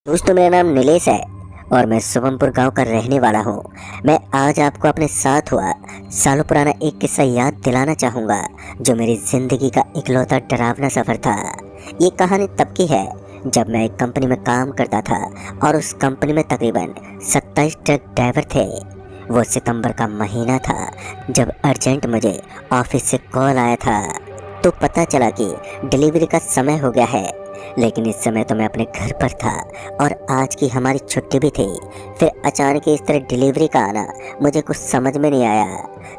दोस्तों, मेरा नाम नीलेश है और मैं शुभमपुर गांव का रहने वाला हूं। मैं आज आपको अपने साथ हुआ सालों पुराना एक किस्सा याद दिलाना चाहूँगा, जो मेरी ज़िंदगी का इकलौता डरावना सफ़र था। ये कहानी तब की है जब मैं एक कंपनी में काम करता था और उस कंपनी में तकरीबन 27 ट्रक ड्राइवर थे। वो सितंबर का महीना था जब अर्जेंट मुझे ऑफिस से कॉल आया था। तो पता चला कि डिलीवरी का समय हो गया है, लेकिन इस समय तो मैं अपने घर पर था और आज की हमारी छुट्टी भी थी। फिर अचानक इस तरह डिलीवरी का आना मुझे कुछ समझ में नहीं आया।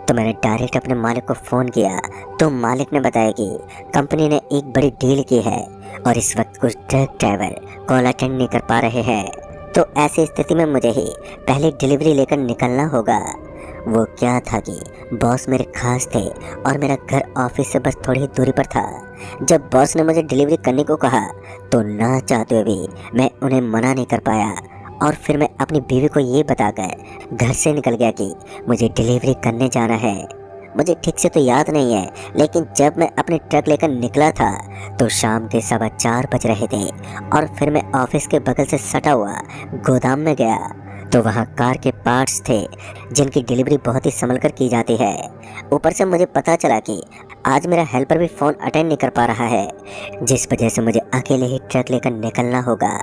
तो मैंने डायरेक्ट अपने मालिक को फ़ोन किया, तो मालिक ने बताया कि कंपनी ने एक बड़ी डील की है और इस वक्त कुछ ट्रक ड्राइवर कॉल अटेंड नहीं कर पा रहे हैं। तो ऐसी स्थिति में मुझे ही पहले डिलीवरी लेकर निकलना होगा। वो क्या था कि बॉस मेरे खास थे और मेरा घर ऑफिस से बस थोड़ी ही दूरी पर था। जब बॉस ने मुझे डिलीवरी करने को कहा तो ना चाहते हुए भी मैं उन्हें मना नहीं कर पाया और फिर मैं अपनी बीवी को ये बताकर घर से निकल गया कि मुझे डिलीवरी करने जाना है। मुझे ठीक से तो याद नहीं है, लेकिन जब मैं अपने ट्रक लेकर निकला था तो शाम के 4:15 बज रहे थे और फिर मैं ऑफिस के बगल से सटा हुआ गोदाम में गया तो वहाँ कार के पार्ट्स थे जिनकी डिलीवरी बहुत ही संभल कर की जाती है। ऊपर से मुझे पता चला कि आज मेरा हेल्पर भी फ़ोन अटेंड नहीं कर पा रहा है, जिस वजह से मुझे अकेले ही ट्रक लेकर निकलना होगा।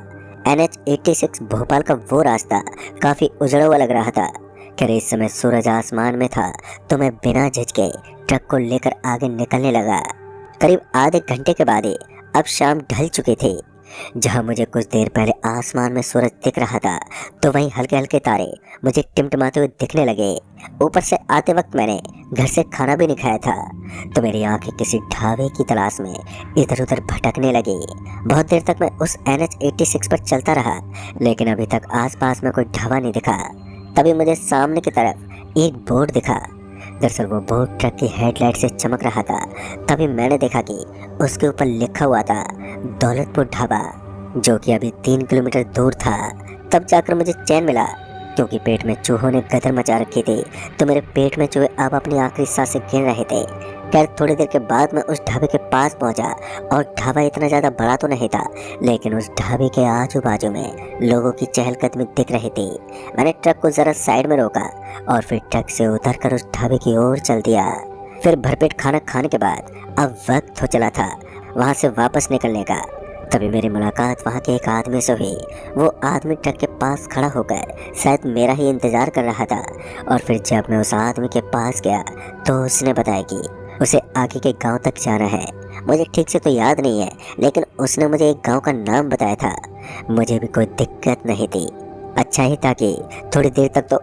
NH 86 भोपाल का वो रास्ता काफ़ी उजड़ा हुआ लग रहा था। खैर इस समय सूरज आसमान में था तो मैं बिना झिझके ट्रक को लेकर आगे निकलने लगा। करीब आधे घंटे के बाद ही अब शाम ढल चुकी थी। जहाँ मुझे कुछ देर पहले आसमान में सूरज दिख रहा था तो वहीं हल्के हल्के तारे मुझे टिमटिमाते हुए दिखने लगे। ऊपर से आते वक्त मैंने घर से खाना भी नहीं खाया था, तो मेरी आंखें किसी ढाबे की तलाश में इधर उधर भटकने लगी। बहुत देर तक मैं उस NH 86 पर चलता रहा, लेकिन अभी तक आसपास में कोई ढाबा नहीं दिखा। तभी मुझे सामने की तरफ एक बोर्ड दिखा। दरअसल वो बोर्ड ट्रक की हेडलाइट से चमक रहा था। तभी मैंने देखा कि उसके ऊपर लिखा हुआ था दौलतपुर ढाबा, जो कि अभी 3 किलोमीटर दूर था। तब जाकर मुझे चैन मिला, क्योंकि पेट में चूहों ने गदर मचा रखी थी, तो मेरे पेट में चूहे अब अपनी आखिरी सांसें गिन रहे थे। खैर थोड़ी देर के बाद मैं उस ढाबे के पास पहुंचा और ढाबा इतना ज़्यादा बड़ा तो नहीं था, लेकिन उस ढाबे के आजू बाजू में लोगों की चहलकदमी दिख रही थी। मैंने ट्रक को ज़रा साइड में रोका और फिर ट्रक से उतरकर उस ढाबे की ओर चल दिया। फिर भरपेट खाना खाने के बाद अब वक्त हो चला था वहाँ से वापस निकलने का। तभी मेरी मुलाकात वहाँ के एक आदमी से हुई। वो आदमी ट्रक के पास खड़ा होकर शायद मेरा ही इंतज़ार कर रहा था और फिर जब मैं उस आदमी के पास गया तो उसने बताया कि उसे आगे के गांव तक जाना है। मुझे ठीक से तो याद नहीं है, लेकिन उसने मुझे एक गांव का नाम बताया था। मुझे भी कोई दिक्कत नहीं थी। अच्छा ही था कि थोड़ी देर तक तो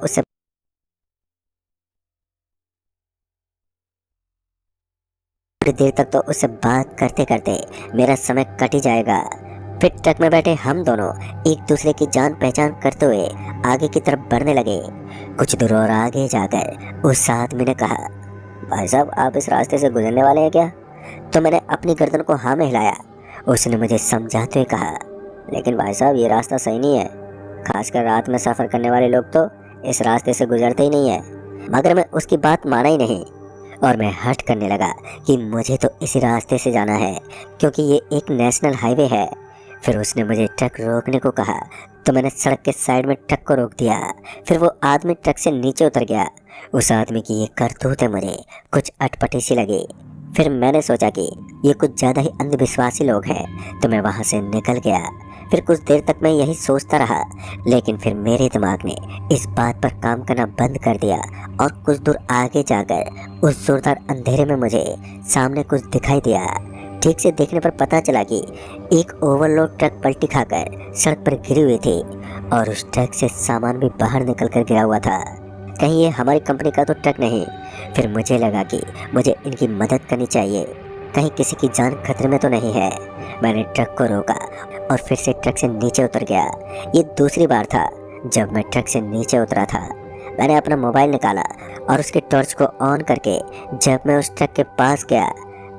उससे बात करते करते मेरा समय कट ही जाएगा। फिर ट्रक में बैठे हम दोनों एक दूसरे की जान पहचान करते हुए आगे की तरफ बढ़ने लगे। कुछ दूर और आगे जाकर उस आदमी ने कहा, भाई साहब आप इस रास्ते से गुजरने वाले हैं क्या? तो मैंने अपनी गर्दन को हाँ में हिलाया। उसने मुझे समझाते हुए कहा, लेकिन भाई साहब ये रास्ता सही नहीं है, खासकर रात में सफ़र करने वाले लोग तो इस रास्ते से गुजरते ही नहीं है। मगर मैं उसकी बात माना ही नहीं और मैं हट करने लगा कि मुझे तो इसी रास्ते से जाना है, क्योंकि ये एक नेशनल हाईवे है। फिर उसने मुझे ट्रक रोकने को कहा तो मैंने सड़क के साइड में ट्रक को रोक दिया। फिर वो आदमी ट्रक से नीचे उतर गया। उस आदमी की ये करतूतें मुझे कुछ अटपटी सी लगी। फिर मैंने सोचा कि ये कुछ ज़्यादा ही अंधविश्वासी लोग हैं, तो मैं वहाँ से निकल गया। फिर कुछ देर तक मैं यही सोचता रहा, लेकिन फिर मेरे दिमाग ने इस बात पर काम करना बंद कर दिया और कुछ दूर आगे जाकर उस जोरदार अंधेरे में मुझे सामने कुछ दिखाई दिया। ठीक से देखने पर पता चला कि एक ओवरलोड ट्रक पलटी खाकर सड़क पर गिरी हुई थी और उस ट्रक से सामान भी बाहर निकल कर गिरा हुआ था। कहीं ये हमारी कंपनी का तो ट्रक नहीं। फिर मुझे लगा कि मुझे इनकी मदद करनी चाहिए, कहीं किसी की जान खतरे में तो नहीं है। मैंने ट्रक को रोका और फिर से ट्रक से नीचे उतर गया। ये दूसरी बार था जब मैं ट्रक से नीचे उतरा था। मैंने अपना मोबाइल निकाला और उसके टॉर्च को ऑन करके जब मैं उस ट्रक के पास गया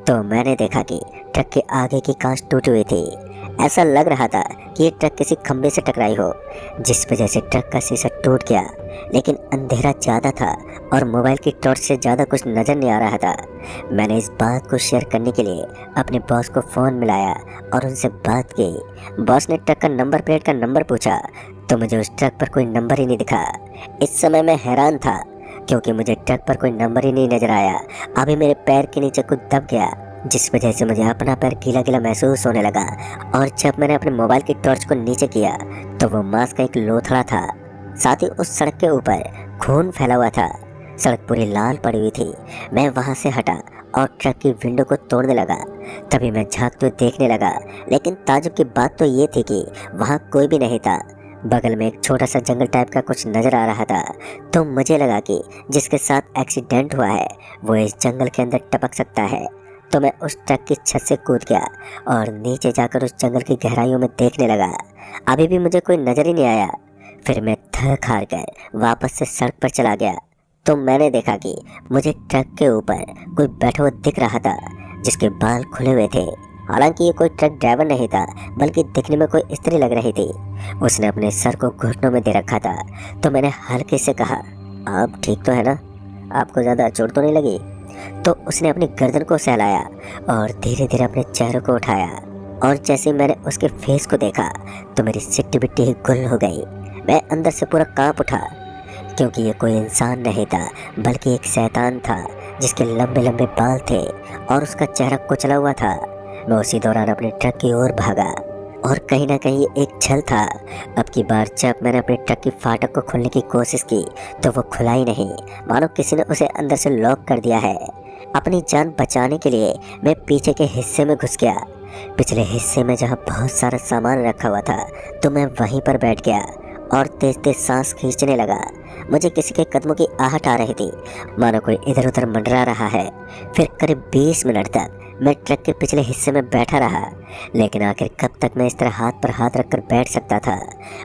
तो मैंने देखा कि ट्रक के आगे की कांच टूटी हुई थी। ऐसा लग रहा था कि ये ट्रक किसी खंबे से टकराई हो, जिस वजह से ट्रक का शीशा टूट गया। लेकिन अंधेरा ज़्यादा था और मोबाइल की टॉर्च से ज़्यादा कुछ नज़र नहीं आ रहा था। मैंने इस बात को शेयर करने के लिए अपने बॉस को फ़ोन मिलाया और उनसे बात की। बॉस ने ट्रक का नंबर प्लेट का नंबर पूछा तो मुझे उस ट्रक पर कोई नंबर ही नहीं दिखा। इस समय मैं हैरान था क्योंकि मुझे ट्रक पर कोई नंबर ही नहीं नज़र आया। अभी मेरे पैर के नीचे कुछ दब गया, जिस वजह से मुझे अपना पैर गीला गीला महसूस होने लगा। और जब मैंने अपने मोबाइल की टॉर्च को नीचे किया तो वो मांस का एक लोथड़ा था। साथ ही उस सड़क के ऊपर खून फैला हुआ था। सड़क पूरी लाल पड़ी हुई थी। मैं वहां से हटा और ट्रक की विंडो को तोड़ने लगा। तभी मैं झांकते हुए देखने लगा, लेकिन ताज्जुब की बात तो ये थी कि वहां कोई भी नहीं था। बगल में एक छोटा सा जंगल टाइप का कुछ नज़र आ रहा था। तो मुझे लगा कि जिसके साथ एक्सीडेंट हुआ है वो इस जंगल के अंदर टपक सकता है। तो मैं उस ट्रक की छत से कूद गया और नीचे जाकर उस जंगल की गहराइयों में देखने लगा। अभी भी मुझे कोई नज़र ही नहीं आया। फिर मैं थक हार कर वापस से सड़क पर चला गया तो मैंने देखा कि मुझे ट्रक के ऊपर कोई बैठा हुआ दिख रहा था, जिसके बाल खुले हुए थे। हालांकि ये कोई ट्रक ड्राइवर नहीं था, बल्कि दिखने में कोई स्त्री लग रही थी। उसने अपने सर को घुटनों में दे रखा था। तो मैंने हल्के से कहा, आप ठीक तो है ना? आपको ज़्यादा चोट तो नहीं लगी? तो उसने अपनी गर्दन को सहलाया और धीरे धीरे अपने चेहरे को उठाया। और जैसे मैंने उसके फेस को देखा तो मेरी सिट्टी बिट्टी ही गुल हो गई। मैं अंदर से पूरा कांप उठा, क्योंकि ये कोई इंसान नहीं था बल्कि एक शैतान था, जिसके लंबे लंबे बाल थे और उसका चेहरा कुचला हुआ था। मैं उसी दौरान अपने ट्रक की ओर भागा और कहीं ना कहीं ये एक छल था। अब की बार जब मैंने अपने ट्रक की फाटक को खोलने की कोशिश की तो वो खुला ही नहीं, मानो किसी ने उसे अंदर से लॉक कर दिया है। अपनी जान बचाने के लिए मैं पीछे के हिस्से में घुस गया। पिछले हिस्से में जहाँ बहुत सारा सामान रखा हुआ था तो मैं वहीं पर बैठ गया और तेज तेज सांस खींचने लगा। मुझे किसी के कदमों की आहट आ रही थी, मानो कोई इधर उधर मंडरा रहा है। फिर करीब 20 मिनट तक मैं ट्रक के पिछले हिस्से में बैठा रहा, लेकिन आखिर कब तक मैं इस तरह हाथ पर हाथ रखकर बैठ सकता था?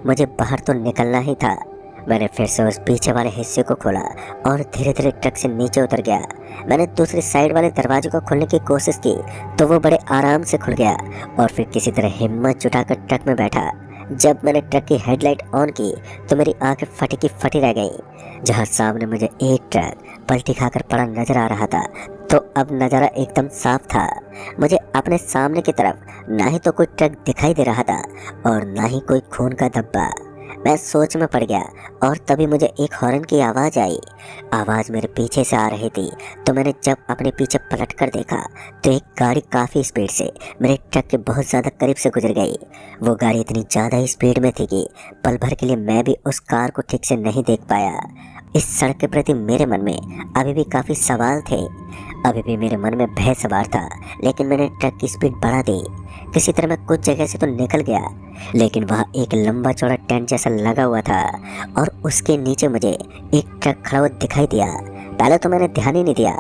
मुझे बाहर तो निकलना ही था। मैंने फिर से उस पीछे वाले हिस्से को खोला और धीरे धीरे ट्रक से नीचे उतर गया। मैंने दूसरी साइड वाले दरवाजे को खोलने की कोशिश की तो वो बड़े आराम से खुल गया और फिर किसी तरह हिम्मत जुटाकर ट्रक में बैठा। जब मैंने ट्रक की हेडलाइट ऑन की तो मेरी आंखें फटी की फटी रह गईं। जहां सामने मुझे एक ट्रक पलटी खाकर पड़ा नजर आ रहा था तो अब नज़ारा एकदम साफ था। मुझे अपने सामने की तरफ ना ही तो कोई ट्रक दिखाई दे रहा था और ना ही कोई खून का धब्बा। मैं सोच में पड़ गया और तभी मुझे एक हॉर्न की आवाज़ आई। आवाज़ मेरे पीछे से आ रही थी तो मैंने जब अपने पीछे पलट कर देखा तो एक गाड़ी काफ़ी स्पीड से मेरे ट्रक के बहुत ज़्यादा करीब से गुजर गई। वो गाड़ी इतनी ज़्यादा स्पीड में थी कि पल भर के लिए मैं भी उस कार को ठीक से नहीं देख पाया। इस सड़क के प्रति मेरे मन में अभी भी काफ़ी सवाल थे। अभी भी मेरे मन में भय सवार था, लेकिन मैंने ट्रक की स्पीड बढ़ा दी। किसी तरह मैं कुछ जगह से तो निकल गया, लेकिन वहाँ एक लंबा चौड़ा टेंट जैसा लगा हुआ था और उसके नीचे मुझे एक ट्रक खड़ा हुआ दिखाई दिया। पहले तो मैंने ध्यान ही नहीं दिया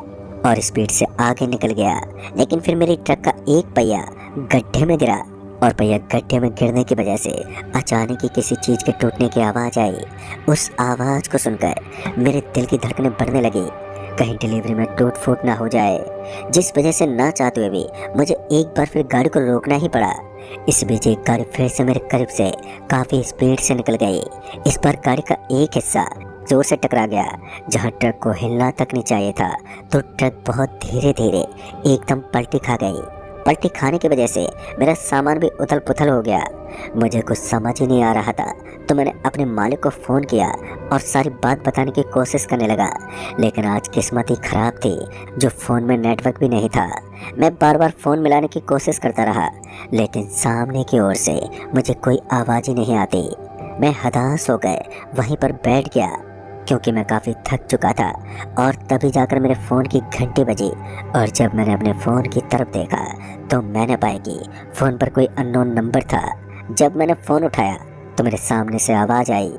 और स्पीड से आगे निकल गया, लेकिन फिर मेरी ट्रक का एक पहिया गड्ढे में गिरा और पहिया गड्ढे में गिरने की वजह से अचानक ही किसी चीज़ के टूटने की आवाज़ आई। उस आवाज़ को सुनकर मेरे दिल की धड़कनें बढ़ने लगी, कहीं डिलीवरी में टूट फूट ना हो जाए, जिस वजह से ना चाहते हुए भी मुझे एक बार फिर गाड़ी को रोकना ही पड़ा। इस बीच एक गाड़ी फिर से मेरे करीब से काफ़ी स्पीड से निकल गई। इस बार गाड़ी का एक हिस्सा जोर से टकरा गया। जहां ट्रक को हिलना तक नहीं चाहिए था तो ट्रक बहुत धीरे धीरे एकदम पलटी खा गई। पलटी खाने की वजह से मेरा सामान भी उथल पुथल हो गया। मुझे कुछ समझ ही नहीं आ रहा था तो मैंने अपने मालिक को फ़ोन किया और सारी बात बताने की कोशिश करने लगा, लेकिन आज किस्मत ही ख़राब थी जो फ़ोन में नेटवर्क भी नहीं था। मैं बार बार फ़ोन मिलाने की कोशिश करता रहा, लेकिन सामने की ओर से मुझे कोई आवाज़ ही नहीं आती। मैं हताश होकर वहीं पर बैठ गया क्योंकि मैं काफ़ी थक चुका था। और तभी जाकर मेरे फ़ोन की घंटी बजी और जब मैंने अपने फ़ोन की तरफ देखा तो मैंने पाया कि फ़ोन पर कोई अननोन नंबर था। जब मैंने फ़ोन उठाया तो मेरे सामने से आवाज़ आई,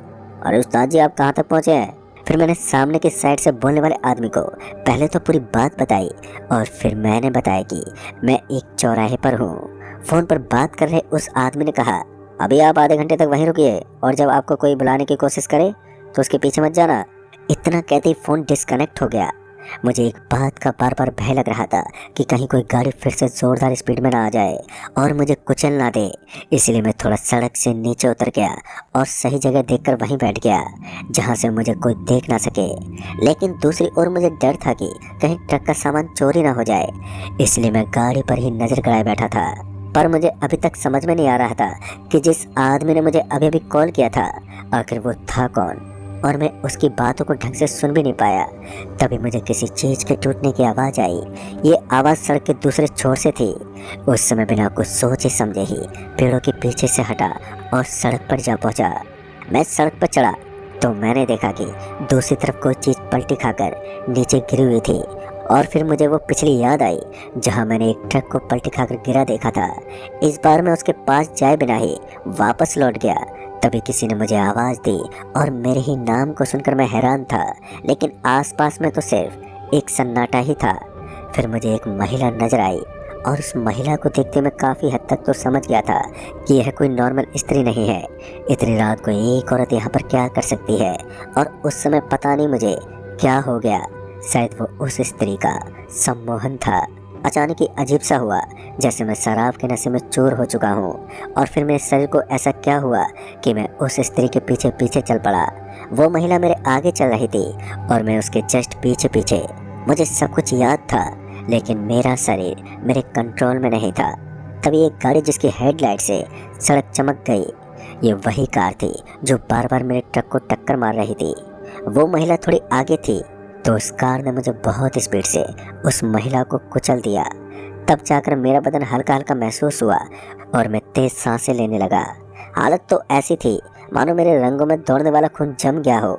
अरे उस्ताद जी आप कहाँ तक पहुँचे हैं? फिर मैंने सामने की साइड से बोलने वाले आदमी को पहले तो पूरी बात बताई और फिर मैंने बताया कि मैं एक चौराहे पर हूँ। फ़ोन पर बात कर रहे उस आदमी ने कहा, अभी आप आधे घंटे तक वहीं रुकिए और जब आपको कोई बुलाने की कोशिश करे तो उसके पीछे मत जाना। इतना कहते ही फ़ोन डिस्कनेक्ट हो गया। मुझे एक बात का बार बार भय लग रहा था कि कहीं कोई गाड़ी फिर से जोरदार स्पीड में ना आ जाए और मुझे कुचल ना दे। इसलिए मैं थोड़ा सड़क से नीचे उतर गया और सही जगह देखकर वहीं बैठ गया जहां से मुझे कोई देख ना सके। लेकिन दूसरी ओर मुझे डर था कि कहीं ट्रक का सामान चोरी ना हो जाए, इसलिए मैं गाड़ी पर ही नजर गड़ाए बैठा था। पर मुझे अभी तक समझ में नहीं आ रहा था कि जिस आदमी ने मुझे अभी अभी कॉल किया था आखिर वो था कौन, और मैं उसकी बातों को ढंग से सुन भी नहीं पाया। तभी मुझे किसी चीज़ के टूटने की आवाज़ आई। ये आवाज़ सड़क के दूसरे छोर से थी। उस समय बिना कुछ सोचे समझे ही पेड़ों के पीछे से हटा और सड़क पर जा पहुंचा। मैं सड़क पर चढ़ा तो मैंने देखा कि दूसरी तरफ कोई चीज़ पलटी खाकर नीचे गिरी हुई थी। और फिर मुझे वो पिछली याद आई जहां मैंने एक ट्रक को पलटी खाकर गिरा देखा था। इस बार मैं उसके पास जाए बिना ही वापस लौट गया। तभी किसी ने मुझे आवाज़ दी और मेरे ही नाम को सुनकर मैं हैरान था, लेकिन आसपास में तो सिर्फ एक सन्नाटा ही था। फिर मुझे एक महिला नजर आई और उस महिला को देखते मैं काफ़ी हद तक तो समझ गया था कि यह कोई नॉर्मल स्त्री नहीं है। इतनी रात को एक औरत यहाँ पर क्या कर सकती है। और उस समय पता नहीं मुझे क्या हो गया, शायद वो उस स्त्री का सम्मोहन था। अचानक ही अजीब सा हुआ जैसे मैं शराब के नशे में चूर हो चुका हूँ। और फिर मेरे शरीर को ऐसा क्या हुआ कि मैं उस स्त्री के पीछे पीछे चल पड़ा। वो महिला मेरे आगे चल रही थी और मैं उसके जस्ट पीछे पीछे। मुझे सब कुछ याद था, लेकिन मेरा शरीर मेरे कंट्रोल में नहीं था। तभी एक गाड़ी जिसकी हेडलाइट से सड़क चमक गई। ये वही कार थी जो बार बार मेरे ट्रक को टक्कर मार रही थी। वो महिला थोड़ी आगे थी तो उस कार ने मुझे बहुत स्पीड से उस महिला को कुचल दिया। तब जाकर मेरा बदन हल्का हल्का महसूस हुआ और मैं तेज सांसें लेने लगा। हालत तो ऐसी थी मानो मेरे रंगों में दौड़ने वाला खून जम गया हो।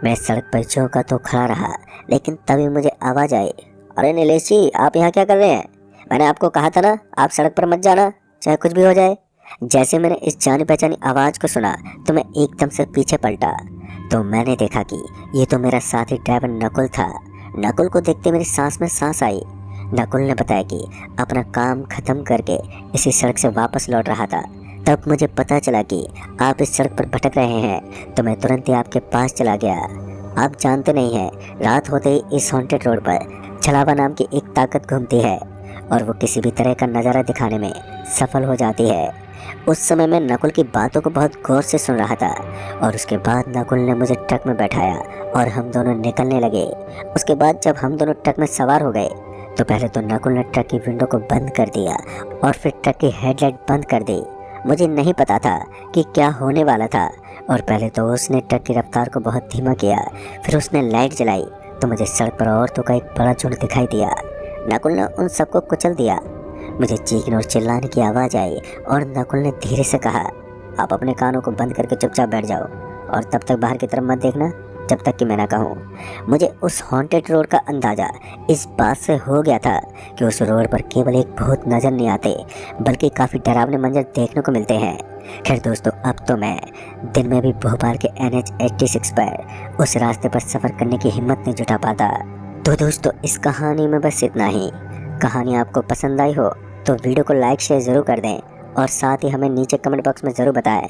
मैं सड़क पर चौंका तो खड़ा रहा, लेकिन तभी मुझे आवाज़ आई, अरे नीलेश जी, आप यहाँ क्या कर रहे हैं? मैंने आपको कहा था ना आप सड़क पर मत जाना, चाहे कुछ भी हो जाए। जैसे मैंने इस जानी पहचानी आवाज़ को सुना तो मैं एकदम से पीछे पलटा तो मैंने देखा कि ये तो मेरा साथी ड्राइवर नकुल था। नकुल को देखते मेरी सांस में सांस आई। नकुल ने बताया कि अपना काम खत्म करके इसी सड़क से वापस लौट रहा था। तब मुझे पता चला कि आप इस सड़क पर भटक रहे हैं, तो मैं तुरंत ही आपके पास चला गया। आप जानते नहीं हैं, रात होते ही इस हॉन्टेड रोड पर छलावा नाम की एक ताकत घूमती है और वो किसी भी तरह का नज़ारा दिखाने में सफल हो जाती है। उस समय मैं नकुल की बातों को बहुत गौर से सुन रहा था और उसके बाद नकुल ने मुझे ट्रक में बैठाया और हम दोनों निकलने लगे। उसके बाद जब हम दोनों ट्रक में सवार हो गए तो पहले तो नकुल ने ट्रक की विंडो को बंद कर दिया और फिर ट्रक की हेडलाइट बंद कर दी। मुझे नहीं पता था कि क्या होने वाला था और पहले तो उसने ट्रक की रफ्तार को बहुत धीमा किया, फिर उसने लाइट जलाई तो मुझे सड़क पर औरतों का एक बड़ा झुंड दिखाई दिया। नकुल ने उन सबको कुचल दिया। मुझे चीखने और चिल्लाने की आवाज़ आई और नकुल ने धीरे से कहा, आप अपने कानों को बंद करके चुपचाप बैठ जाओ और तब तक बाहर की तरफ मत देखना जब तक कि मैं ना कहूँ। मुझे उस हॉन्टेड रोड का अंदाज़ा इस बात से हो गया था कि उस रोड पर केवल एक भूत नज़र नहीं आते बल्कि काफ़ी डरावने मंजर देखने को मिलते हैं। खैर दोस्तों, अब तो मैं दिन में भी भोपाल के NH 86 पर उस रास्ते पर सफ़र करने की हिम्मत नहीं जुटा पाता। तो दोस्तों, इस कहानी में बस इतना ही। कहानी आपको पसंद आई हो तो वीडियो को लाइक शेयर ज़रूर कर दें और साथ ही हमें नीचे कमेंट बॉक्स में ज़रूर बताएं